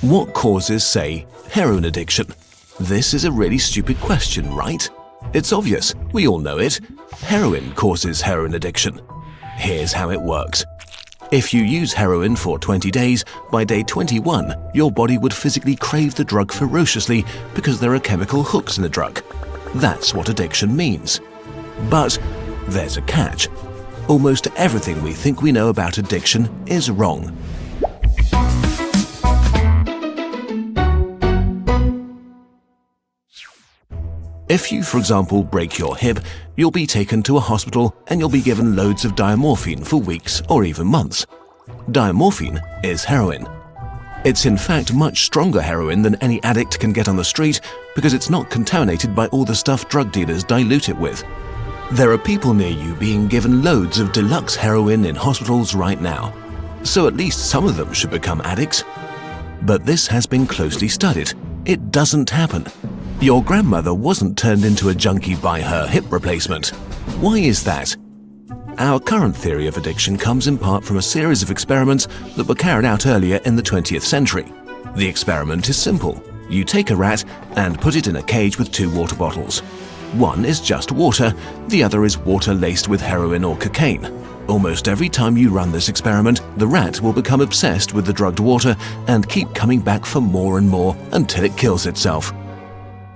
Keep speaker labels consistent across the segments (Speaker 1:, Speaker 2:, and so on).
Speaker 1: What causes, say, heroin addiction? This is a really stupid question, right? It's obvious, we all know it. Heroin causes heroin addiction. Here's how it works. If you use heroin for 20 days, by day 21, your body would physically crave the drug ferociously because there are chemical hooks in the drug. That's what addiction means. But there's a catch. Almost everything we think we know about addiction is wrong. If you, for example, break your hip, you'll be taken to a hospital and you'll be given loads of diamorphine for weeks or even months. Diamorphine is heroin. It's in fact much stronger heroin than any addict can get on the street because it's not contaminated by all the stuff drug dealers dilute it with. There are people near you being given loads of deluxe heroin in hospitals right now, so at least some of them should become addicts. But this has been closely studied. It doesn't happen. Your grandmother wasn't turned into a junkie by her hip replacement. Why is that? Our current theory of addiction comes in part from a series of experiments that were carried out earlier in the 20th century. The experiment is simple. You take a rat and put it in a cage with 2 water bottles. One is just water, the other is water laced with heroin or cocaine. Almost every time you run this experiment, the rat will become obsessed with the drugged water and keep coming back for more and more until it kills itself.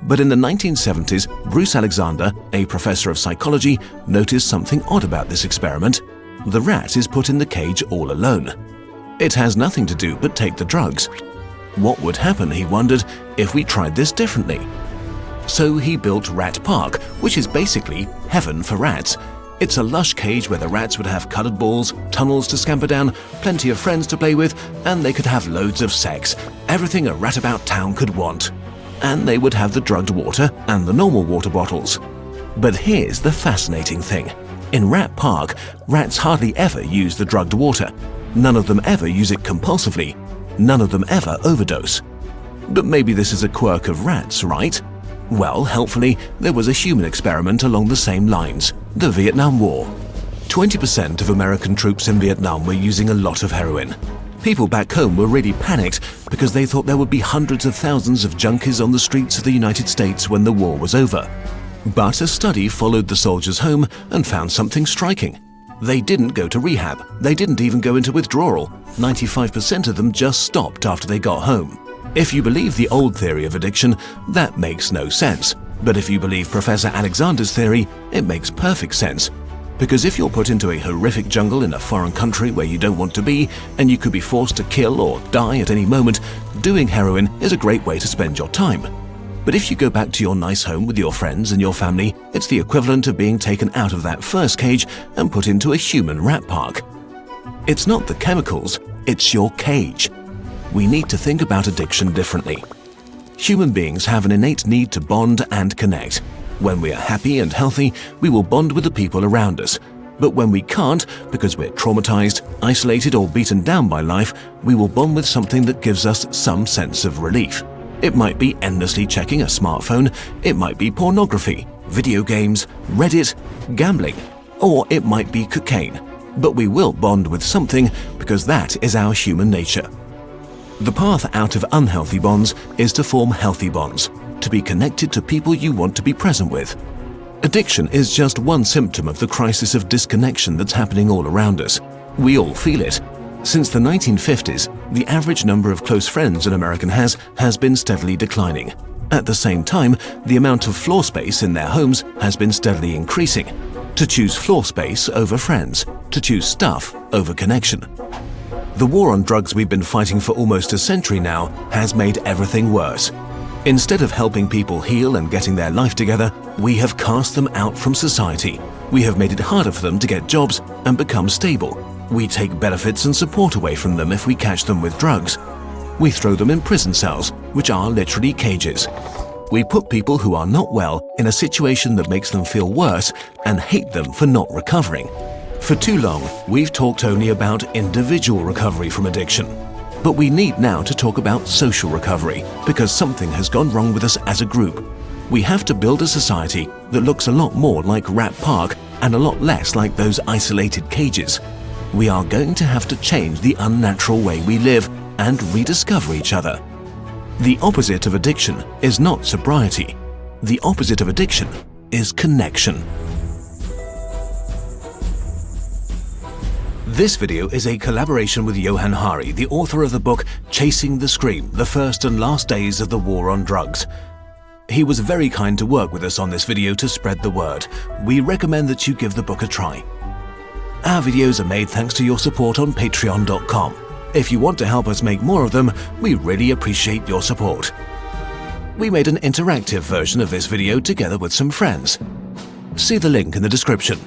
Speaker 1: But in the 1970s, Bruce Alexander, a professor of psychology, noticed something odd about this experiment. The rat is put in the cage all alone. It has nothing to do but take the drugs. What would happen, he wondered, if we tried this differently? So he built Rat Park, which is basically heaven for rats. It's a lush cage where the rats would have colored balls, tunnels to scamper down, plenty of friends to play with, and they could have loads of sex. Everything a rat about town could want. And they would have the drugged water and the normal water bottles. But here's the fascinating thing. In Rat Park, rats hardly ever use the drugged water. None of them ever use it compulsively. None of them ever overdose. But maybe this is a quirk of rats, right? Well, helpfully, there was a human experiment along the same lines, the Vietnam War. 20% of American troops in Vietnam were using a lot of heroin. People back home were really panicked because they thought there would be hundreds of thousands of junkies on the streets of the United States when the war was over. But a study followed the soldiers home and found something striking. They didn't go to rehab. They didn't even go into withdrawal. 95% of them just stopped after they got home. If you believe the old theory of addiction, that makes no sense. But if you believe Professor Alexander's theory, it makes perfect sense. Because if you're put into a horrific jungle in a foreign country where you don't want to be, and you could be forced to kill or die at any moment, doing heroin is a great way to spend your time. But if you go back to your nice home with your friends and your family, it's the equivalent of being taken out of that first cage and put into a human rat park. It's not the chemicals, it's your cage. We need to think about addiction differently. Human beings have an innate need to bond and connect. When we are happy and healthy, we will bond with the people around us. But when we can't, because we're traumatized, isolated, or beaten down by life, we will bond with something that gives us some sense of relief. It might be endlessly checking a smartphone, it might be pornography, video games, Reddit, gambling, or it might be cocaine. But we will bond with something because that is our human nature. The path out of unhealthy bonds is to form healthy bonds, to be connected to people you want to be present with. Addiction is just one symptom of the crisis of disconnection that's happening all around us. We all feel it. Since the 1950s, the average number of close friends an American has been steadily declining. At the same time, the amount of floor space in their homes has been steadily increasing. To choose floor space over friends, to choose stuff over connection. The war on drugs we've been fighting for almost a century now has made everything worse. Instead of helping people heal and getting their life together, we have cast them out from society. We have made it harder for them to get jobs and become stable. We take benefits and support away from them if we catch them with drugs. We throw them in prison cells, which are literally cages. We put people who are not well in a situation that makes them feel worse and hate them for not recovering. For too long, we've talked only about individual recovery from addiction. But we need now to talk about social recovery, because something has gone wrong with us as a group. We have to build a society that looks a lot more like Rat Park and a lot less like those isolated cages. We are going to have to change the unnatural way we live and rediscover each other. The opposite of addiction is not sobriety. The opposite of addiction is connection. This video is a collaboration with Johann Hari, the author of the book Chasing the Scream: The First and Last Days of the War on Drugs. He was very kind to work with us on this video to spread the word. We recommend that you give the book a try. Our videos are made thanks to your support on patreon.com. If you want to help us make more of them, we really appreciate your support. We made an interactive version of this video together with some friends. See the link in the description.